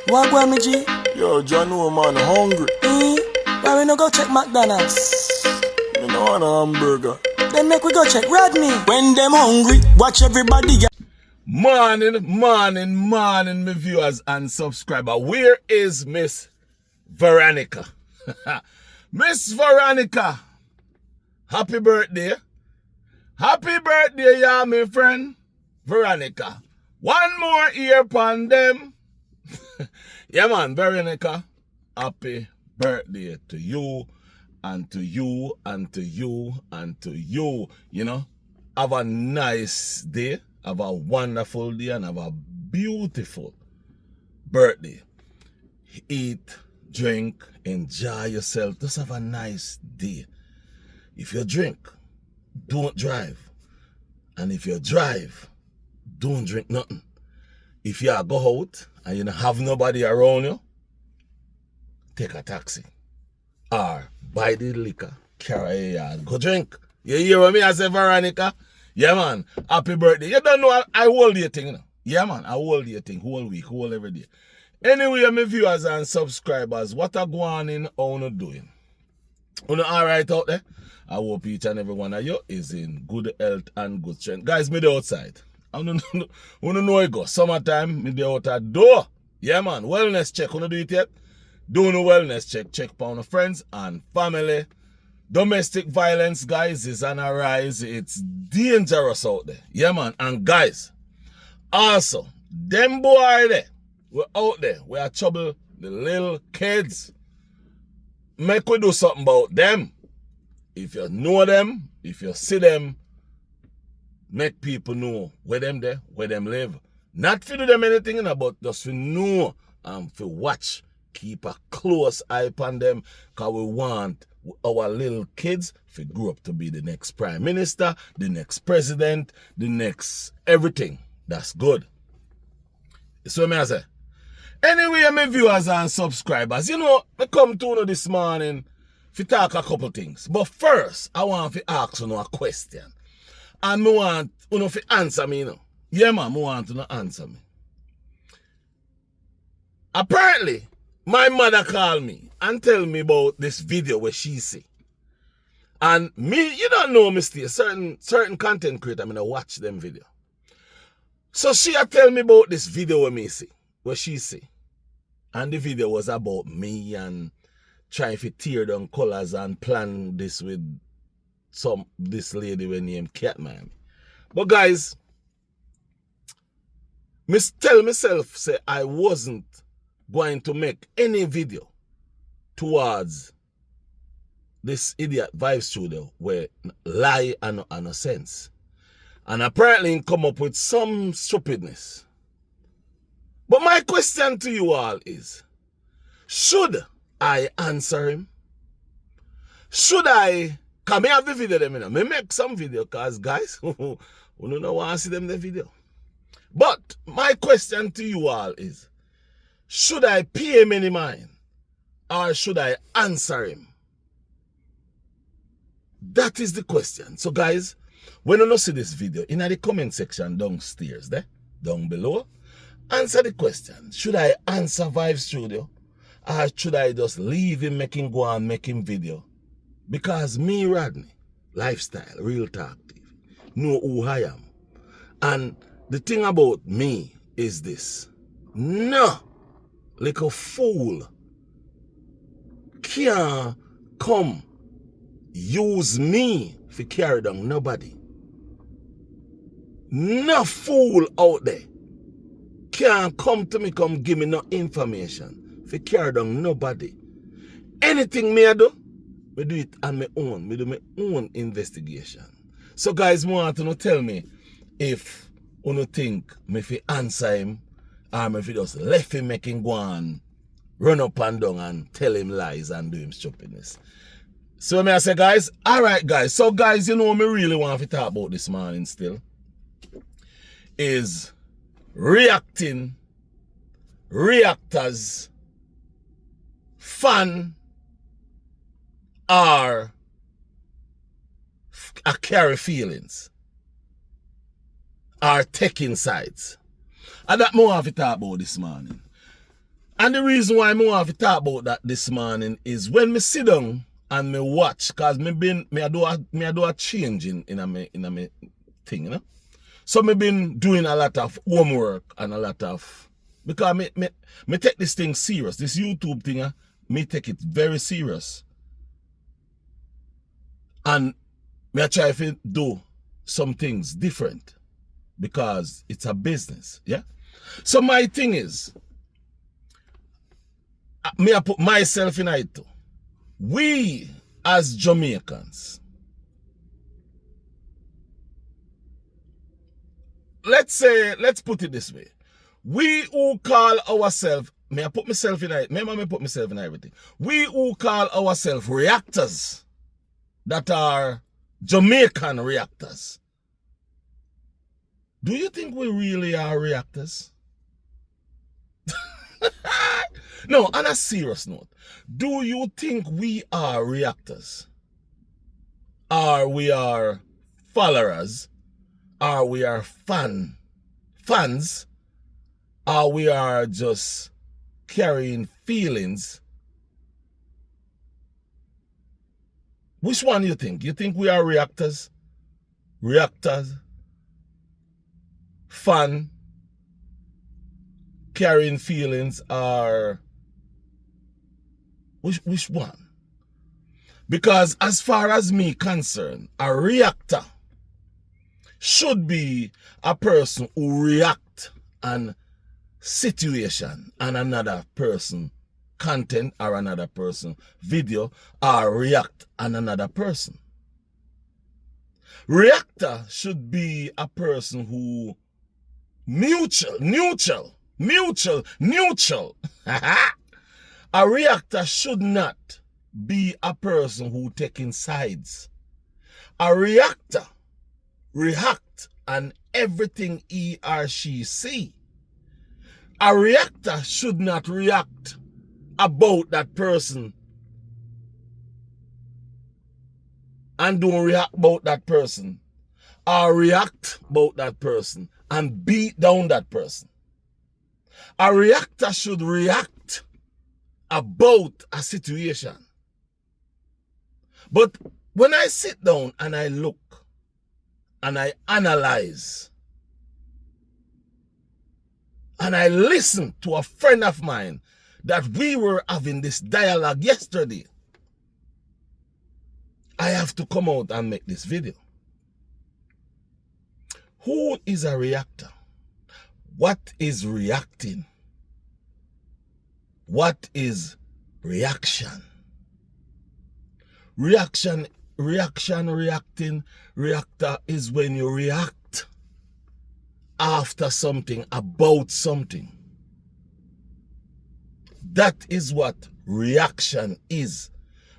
What go me G? Yo, John, no man, hungry. Why we no go check McDonald's? Me no want a hamburger. Then make we go check Rodney. When them hungry, watch everybody. Morning, my viewers and subscribers. Where is Miss Veronica? Miss Veronica, happy birthday. Happy birthday, yeah, my friend. Veronica. One more year upon them. Yeah, man, Veronica, happy birthday to you and to you and to you and to you. You know, have a nice day. Have a wonderful day and have a beautiful birthday. Eat, drink, enjoy yourself. Just have a nice day. If you drink, don't drive. And if you drive, don't drink nothing. If you go out and you don't have nobody around you, take a taxi. Or buy the liquor, carry a yard, go drink. You hear what I say, Veronica? Yeah, man. Happy birthday. You don't know I hold your thing, you know. Yeah, man. I hold your thing whole week, whole every day. Anyway, my viewers and subscribers, what are going in? How you doing? You know, all right out there? I hope each and every one of you is in good health and good strength. Guys, me the outside. I don't know it go. Summertime, me the out the door. Yeah, man. Wellness check. You do it yet? Do no wellness check. Check upon your friends and family. Domestic violence, guys, is on a rise. It's dangerous out there. Yeah, man. And guys, also, them boy there, we're out there. We are trouble the little kids. Make we do something about them. If you know them, if you see them, make people know where them there, where them live. Not to do them anything, but just to know and to watch. Keep a close eye on them, because we want our little kids to grow up to be the next prime minister, the next president, the next everything. That's good. So me I say. Anyway, my viewers and subscribers, you know, I come to you this morning to talk a couple things. But first, I want to ask you a question. And I want you to answer me, you know. Yeah, man, I want you to answer me. Apparently, my mother called me and tell me about this video where she see. And me, you don't know me still, certain content creator, I'm going to watch them video. So she tell me about this video where me see, where she see. And the video was about me and trying to tear down colors and plan this with this lady we named Catman. But guys, me tell myself, say I wasn't going to make any video towards this idiot Vibe Studio where lie and no sense. And apparently he come up with some stupidness. But my question to you all is, should I answer him? Should I? Come have the video them, you know. Me make some video, cause guys, we don't know want to see them the video. But my question to you all is, should I pay him any mind? Or should I answer him? That is the question. So guys, when you see this video, in the comment section downstairs there, down below, answer the question. Should I answer Vibe Studio? Or should I just leave him go and make him video? Because me, Rodney, lifestyle, real talk, know who I am. And the thing about me is this. No, like a fool can't come use me for carry down nobody. No fool out there can't come to me, come give me no information for carry down nobody. Anything me I do it on my own. Me do my own investigation. So guys, I want to tell me if you think me fi answer him or me fi just left him making go and run up and down and tell him lies and do him stupidness. So I say, guys, alright guys. So guys, you know what me really want to talk about this morning still is reactors, fan are carry feelings, are taking sides. And that more have to talk about this morning. And the reason why I want to talk about that this morning is when me sit down and me watch, cause me do a change in a thing, you know. So me been doing a lot of homework and a lot of, because me take this thing serious. This YouTube thing, me take it very serious. And me try to do some things different because it's a business, yeah. So my thing is, me I put myself in it too. We as Jamaicans, let's put it this way. We who call ourselves, may I put myself in it, remember me put myself in everything. We who call ourselves reactors, that are Jamaican reactors. Do you think we really are reactors? No, on a serious note, do you think we are reactors? Or we are followers? Or we are fans? Or we are just carrying feelings? Which one do you think? You think we are reactors? Reactors? Fan? Carrying feelings? Or which one? Because as far as me concerned, a reactor should be a person who react on situation and another person content or another person video, or react on another person. Reactor should be a person who neutral. A reactor should not be a person who taking sides. A reactor react on everything he or she see. A reactor should not react about that person and don't react about that person, or react about that person and beat down that person. A reactor should react about a situation. But when I sit down and I look and I analyze and I listen to a friend of mine that we were having this dialogue yesterday, I have to come out and make this video. Who is a reactor? What is reacting? What is reaction? Reacting, reactor is when you react after something, about something. That is what reaction is.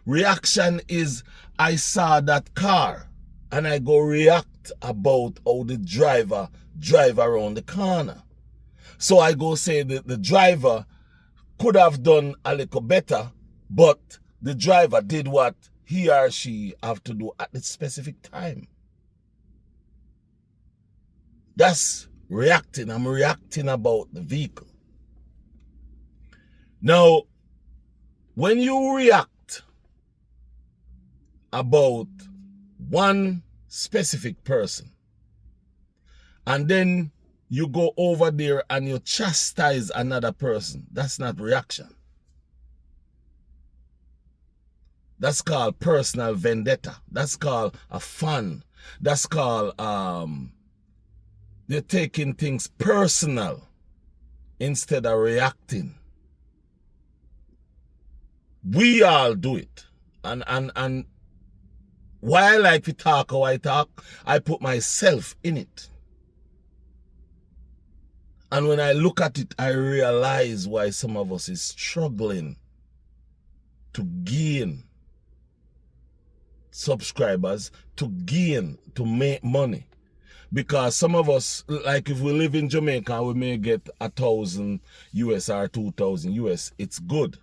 Reaction is, I saw that car and I go react about how the driver drive around the corner. So I go say that the driver could have done a little better, but the driver did what he or she have to do at the specific time. That's reacting. I'm reacting about the vehicle. Now, when you react about one specific person, and then you go over there and you chastise another person, that's not reaction. That's called personal vendetta. That's called a fun. That's called you're taking things personal instead of reacting. We all do it. And why I like to talk how I talk, I put myself in it. And when I look at it, I realize why some of us is struggling to gain subscribers, to make money. Because some of us, like if we live in Jamaica, we may get 1,000 US or 2,000 US. It's good.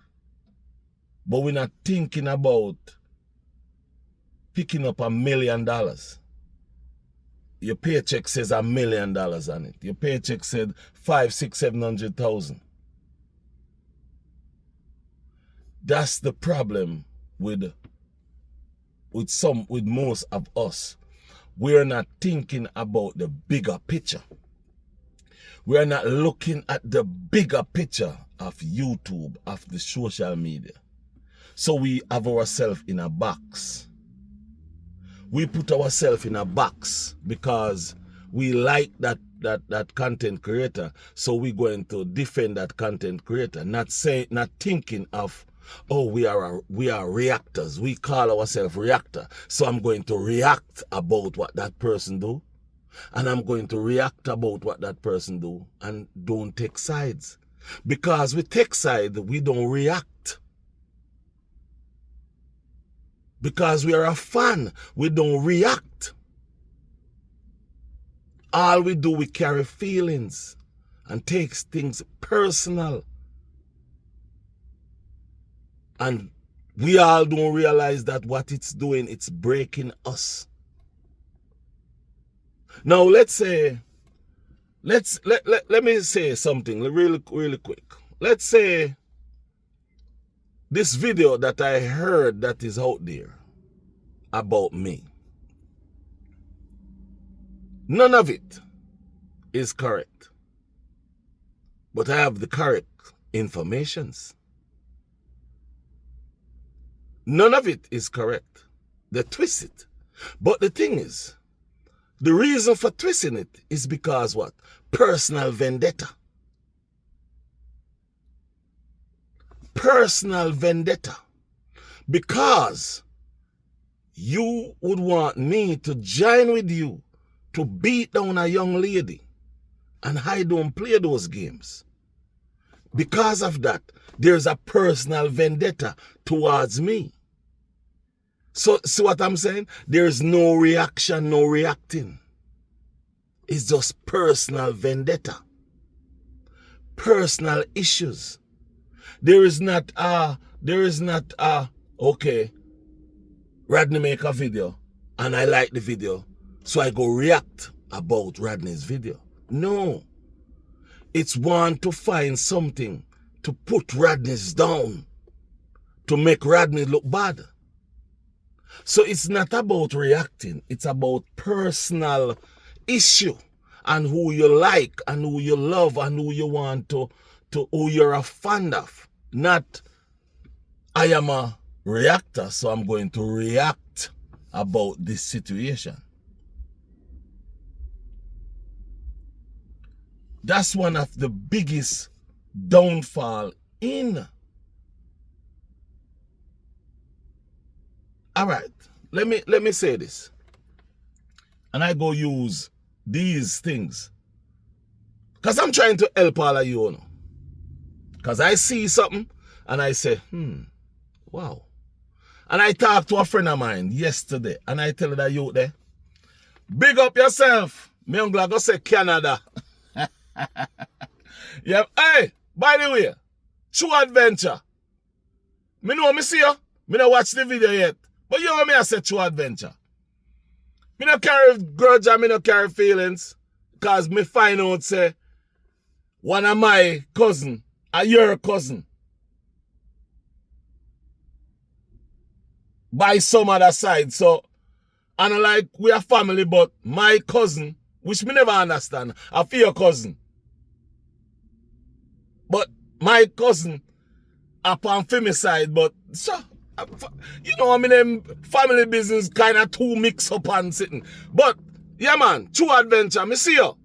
But we're not thinking about picking up $1 million. Your paycheck says $1 million on it. Your paycheck said 500,000, 600,000, 700,000. That's the problem with most of us. We're not thinking about the bigger picture. We're not looking at the bigger picture of YouTube, of the social media. So we have ourselves in a box. We put ourselves in a box because we like that content creator. So we're going to defend that content creator, not thinking of, oh, we are reactors. We call ourselves reactor. So I'm going to react about what that person do. And I'm going to react about what that person do. And don't take sides. Because we take sides, we don't react. Because we are a fan, we don't react. All we do, we carry feelings and take things personal. And we all don't realize that what it's doing, it's breaking us. Now let me say something really quick. Let's say this video that I heard that is out there about me, none of it is correct. But I have the correct informations. None of it is correct. They twist it. But the thing is, the reason for twisting it is because what? Personal vendetta. Personal vendetta. Because you would want me to join with you to beat down a young lady, and I don't play those games. Because of that, there's a personal vendetta towards me. So, see what I'm saying? There's no reaction, no reacting. It's just personal vendetta. Personal issues. There is not, okay, Rodney make a video and I like the video, so I go react about Rodney's video. No. It's one to find something to put Rodney's down, to make Rodney look bad. So it's not about reacting, it's about personal issue and who you like and who you love and who you want to who you're a fan of. Not, I am a reactor, so I'm going to react about this situation. That's one of the biggest downfall in. All right, let me say this. And I go use these things. Because I'm trying to help all of you now. Because I see something and I say, wow. And I talked to a friend of mine yesterday and I tell her that you there, big up yourself. Me uncle go say Canada. Yeah. Hey, by the way, True Adventure. Me know me see you. Me not watch the video yet. But you know me I say True Adventure. Me not carry grudge and me not carry feelings. Because me find out say one of my cousin, your cousin, by some other side. So, and like we are family, but my cousin, which me never understand, I feel your cousin. But my cousin, upon family side, but so, you know, I mean, them family business kind of too mixed up and sitting. But, yeah, man, True Adventure, me see you.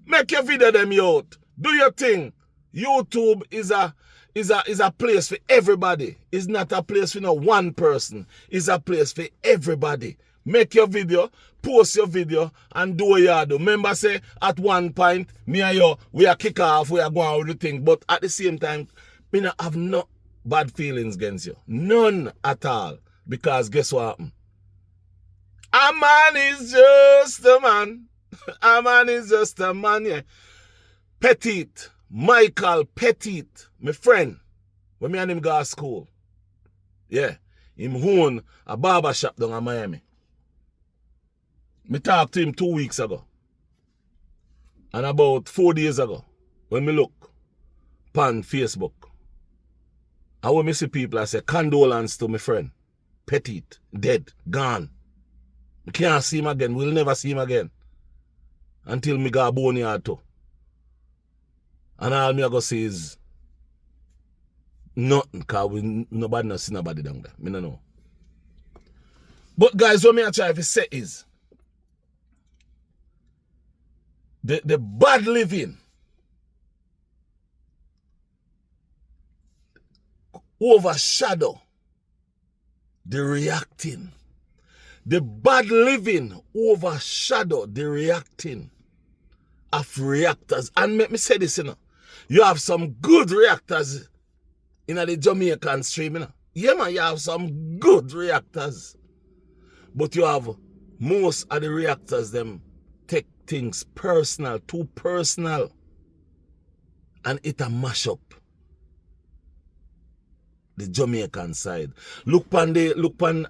Make your video them out. Do your thing. YouTube is a place for everybody. It's not a place for no one person. It's a place for everybody. Make your video, post your video, and do what you do. Remember, say, at one point, me and you, we are kick off, we are going with the thing. But at the same time, me not have no bad feelings against you. None at all. Because guess what happened? A man is just a man. A man is just a man, yeah. Petite. Michael Petite, my friend, when me and him go to school. Yeah, him own a barber shop down in Miami. Me talked to him 2 weeks ago. And about 4 days ago, when me look on Facebook, I when me see people, I say, condolence to my friend. Petite, dead, gone. We can't see him again. We'll never see him again. Until me go bone yard too. And all me I go see is nothing, because nobody not see nobody down there. Me no know. But guys, what me I try to say is the bad living overshadow the reacting. The bad living overshadow the reacting of reactors. And let me say this, you know. You have some good reactors in the Jamaican stream, you know. Yeah, man, you have some good reactors. But you have most of the reactors, them take things personal, too personal. And it a mash up the Jamaican side. Look pan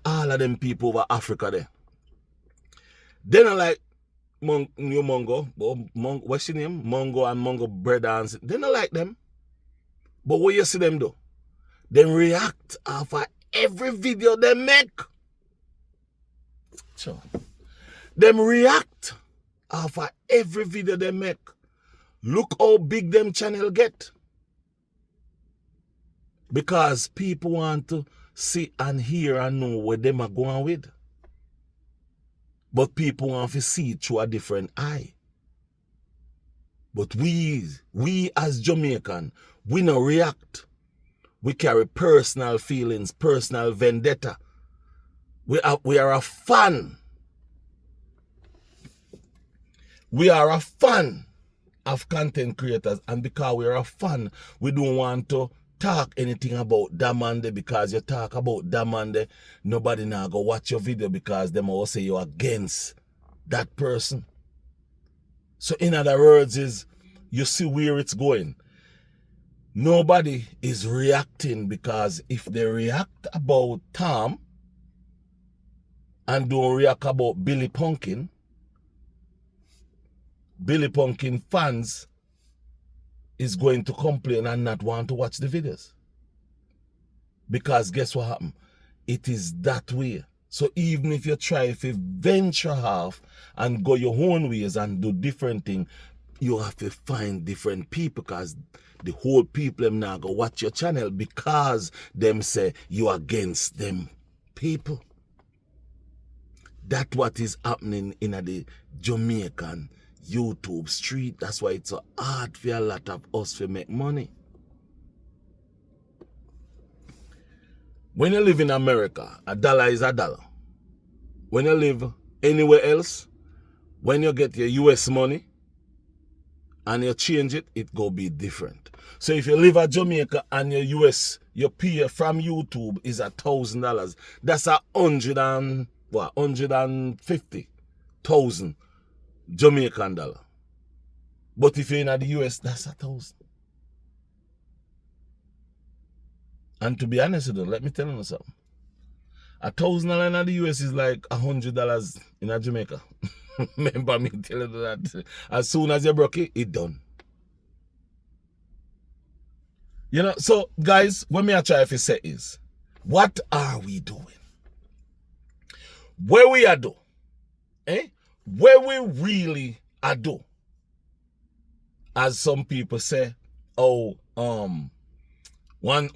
all of them people over Africa there. They not like New Mongo, what's your name? Mongo and Mongo brothers. They not like them. But what you see them do? They react after every video they make. So, them react after every video they make. Look how big them channel get. Because people want to see and hear and know what them are going with. But people want to see it through a different eye. But we as Jamaican, we no react. We carry personal feelings, personal vendetta. We are a fan. We are a fan of content creators. And because we are a fan, we don't want to talk anything about that man there, because you talk about that man there, nobody now go watch your video because them all say you're against that person. So in other words is, you see where it's going. Nobody is reacting, because if they react about Tom and don't react about Billy Pumpkin fans is going to complain and not want to watch the videos. Because guess what happened? It is that way. So even if you try, if you venture off and go your own ways and do different things, you have to find different people, because the whole people them now go watch your channel because them say you against them people. That's what is happening in the Jamaican YouTube street. That's why it's so hard for a lot of us to make money. When you live in America, $1 is $1. When you live anywhere else, when you get your US money and you change it, it go be different. So if you live at Jamaica and your US, your pay from YouTube is $1,000, that's 150,000 Jamaican dollar. But if you're in the US, that's 1,000. And to be honest with you, let me tell you something. $1,000 in the US is like $100 in Jamaica. Remember me telling you that. As soon as you broke it, it's done. You know, so guys, what me I try to say is, what are we doing? Where we are do? Where we really are do? As some people say, oh, one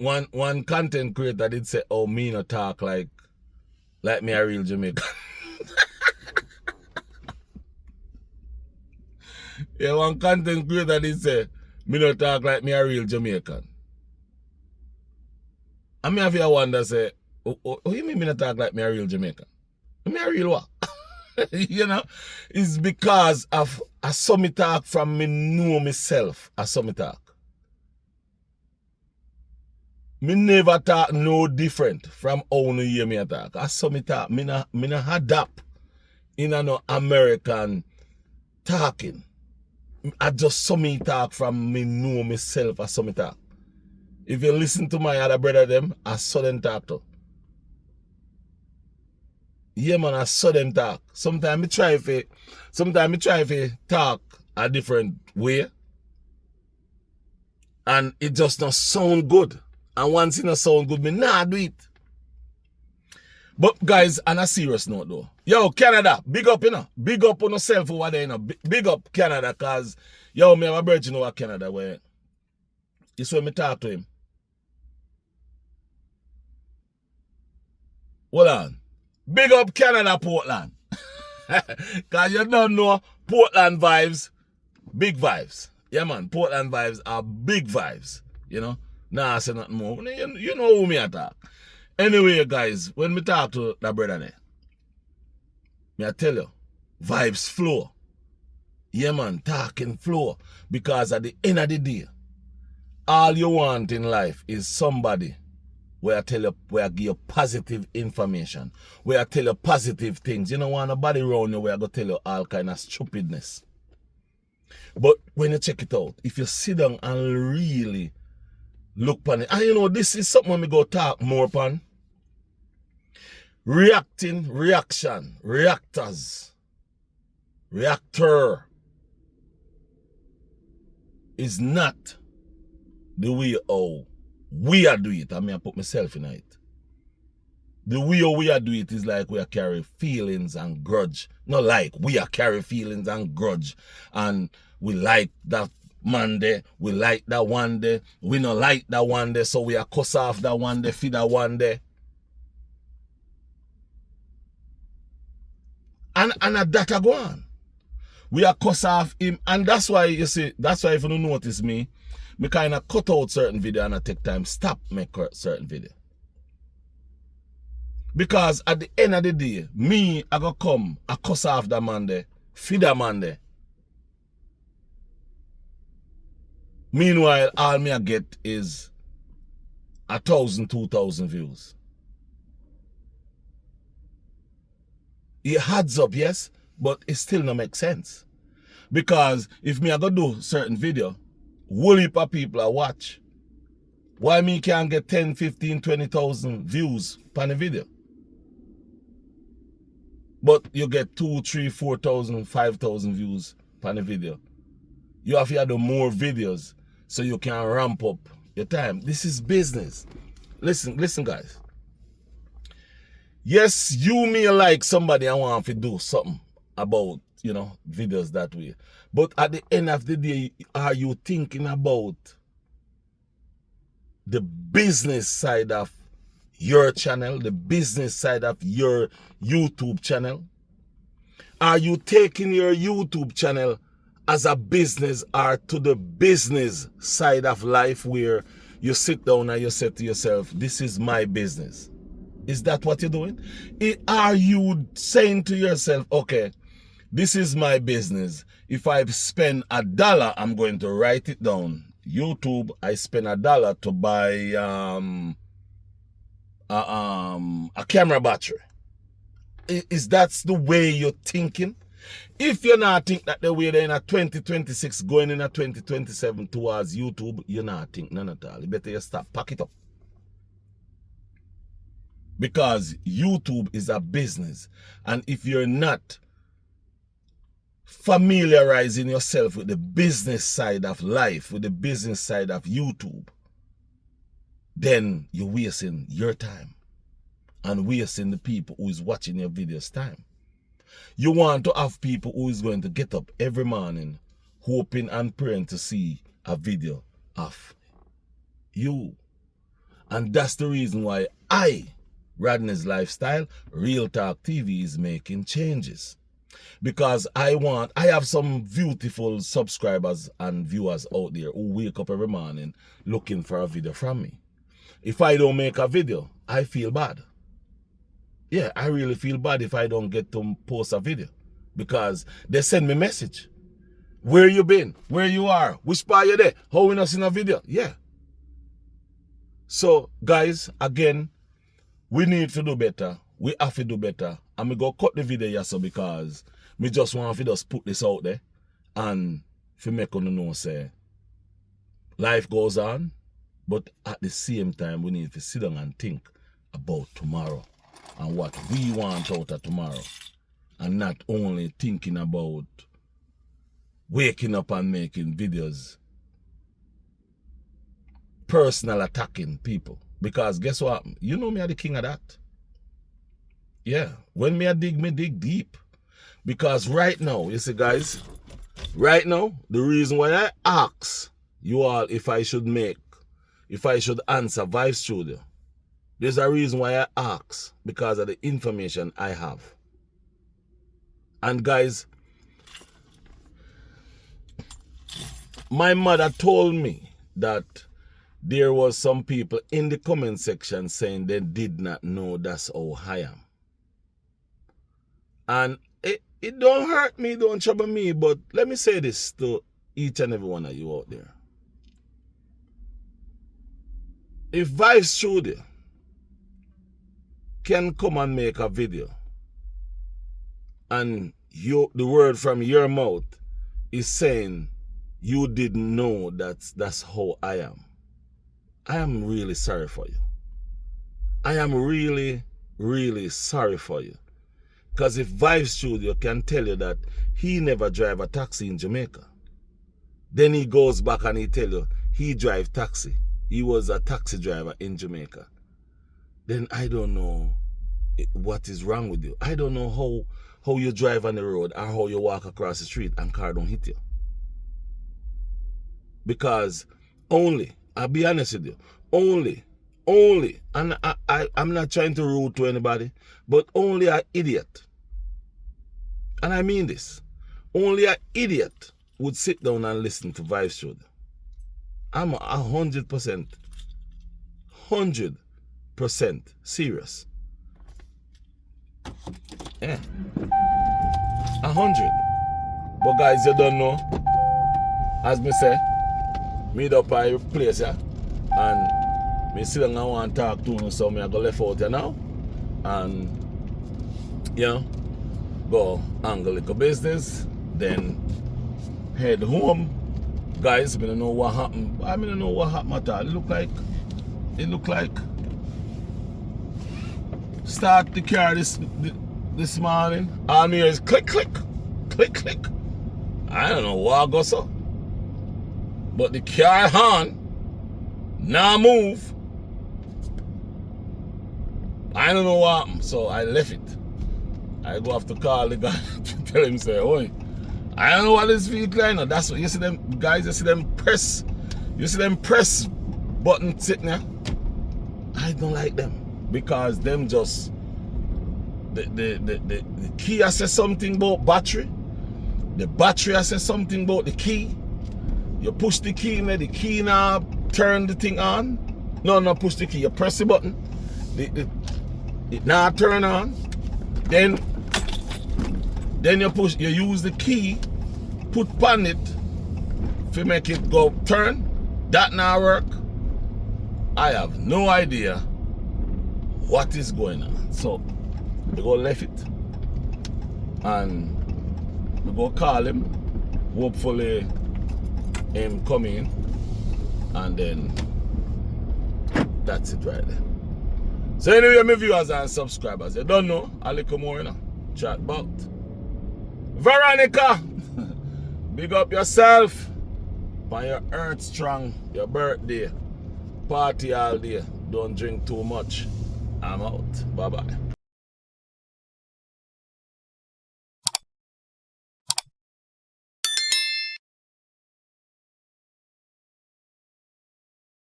content creator did say, oh, me no talk like me a real Jamaican. Yeah, one content creator did say, me no talk like me a real Jamaican. And me have you wonder say, oh, you mean me no talk like me a real Jamaican? Me a real what? You know, it's because of a some talk from me know myself. A some talk. Me never talk no different from how you hear me talk. A some talk. Me na adapt in a no American talking. I just some talk from me know myself. A some talk. If you listen to my other brother them, I saw them talk to. Yeah, man, I saw them talk. Sometimes I try to talk a different way. And it just don't sound good. And once it no sound good, me nah do it. But guys, on a serious note though. Yo, Canada, big up, you know. Big up on yourself over there, you know. Big up Canada, cause yo, me have a bird, you know, Canada where this when me talk to him. Hold on. Big up Canada, Portland. Cause you don't know Portland vibes, big vibes. Yeah, man, Portland vibes are big vibes. You know? Nah, I say nothing more. You know who me attack. Anyway, guys, when me talk to that brother there, me I tell you, vibes flow. Yeah, man, talking flow. Because at the end of the day, all you want in life is somebody where I tell you, where I give you positive information, where I tell you positive things. You don't want nobody around you where I go tell you all kind of stupidness. But when you check it out, if you sit down and really look upon it, and you know, this is something we go talk more upon. Reacting, reaction, reactors, reactor is not the way how we are doing it. I mean, I put myself in it. The way how we are doing it is like we are carry feelings and grudge. Not like we are carry feelings and grudge. And we like that man there, we like that one day, we not like that one day, so we are cuss off that one day, feed that one day. And that a go on. We are cuss off him, and that's why you see, that's why if you don't notice me kind of cut out certain video and I take time, stop make certain video. Because at the end of the day, me, I go come, I cuss off that man there, feed that man there. Meanwhile, all me I get is 1,000, 2,000 views. It adds up, yes, but it still don't make sense. Because if me I go do certain video, whole heap of people I watch. Why me can't get 10, 15, 20,000 views on a video? But you get 2, 3, 4,000, 5,000 views on a video. You have to do more videos so you can ramp up your time. This is business. Listen guys. Yes, you may like somebody and want to do something about, you know, videos that way. But at the end of the day, are you thinking about the business side of your channel, the business side of your YouTube channel? Are you taking your YouTube channel as a business or to the business side of life where you sit down and you say to yourself, this is my business? Is that what you're doing? Are you saying to yourself, okay, this is my business. If I spend $1, I'm going to write it down. YouTube, I spend $1 to buy a camera battery. Is that the way you're thinking? If you're not think that the way they're in a 2026 going in a 2027 towards YouTube, you're not think none at all. You better you stop, pack it up. Because YouTube is a business. And if you're not familiarizing yourself with the business side of life, with the business side of YouTube, then you're wasting your time and wasting the people who is watching your videos time. You want to have people who is going to get up every morning hoping and praying to see a video of you. And that's the reason why Rodney's Lifestyle, Real Talk TV is making changes. Because I have some beautiful subscribers and viewers out there who wake up every morning looking for a video from me. If I don't make a video, I feel bad. Yeah, I really feel bad if I don't get to post a video. Because they send me a message. Where you been? Where you are? Which part you there? How we not seen a video? Yeah. So, guys, again, we need to do better. We have to do better. And we go cut the video here so because me just want to just put this out there and to make you know say life goes on, but at the same time we need to sit down and think about tomorrow and what we want out of tomorrow, and not only thinking about waking up and making videos personal attacking people. Because guess what? You know me are the king of that. Yeah. When me dig deep. Because right now, you see guys, right now, the reason why I ask you all if I should answer Vibe Studio, there's a reason why I ask, because of the information I have. And guys, my mother told me that there was some people in the comment section saying they did not know that's how I am. And it don't hurt me, don't trouble me, but let me say this to each and every one of you out there. If Vibe Studio can come and make a video and the word from your mouth is saying you didn't know that's how I am really sorry for you. I am really, really sorry for you. Because if Vibe Studio can tell you that he never drive a taxi in Jamaica, then he goes back and he tell you he drive taxi. He was a taxi driver in Jamaica. Then I don't know what is wrong with you. I don't know how you drive on the road or how you walk across the street and car don't hit you. Because I'll be honest with you, only, and I'm not trying to rude to anybody, but only an idiot, and I mean this, only an idiot would sit down and listen to Vibe Studio. I'm 100% serious. Yeah. 100. But guys, you don't know, as me say, meet up at your place, yeah, and me sit down and want to talk to you, so me I go left out here now, and you know, go handle little business, then head home. Guys, I don't know what happened. I don't know what happened at all. It look like start the car this morning. All me hear is click, click, click, click. I don't know what I go so. But the car on, now move. I don't know what happened, so I left it. I go have to call the guy to tell him, say, oi, I don't know what this vehicle is. That's what you see them guys, you see them press button sitting there. I don't like them because them just the key has said something about battery. The battery has said something about the key. You push the key in there, the key now turn the thing on. No, push the key. You press the button. It now turn on. Then you use the key, put on it to make it go turn. That now work. I have no idea what is going on. So we go left it and we go call him. Hopefully him come in, and then that's it right there. So anyway, my viewers and subscribers, you don't know, a little more, you know, chat about Veronica. Big up yourself on your earth strong, your birthday. Party all day. Don't drink too much. I'm out. Bye-bye.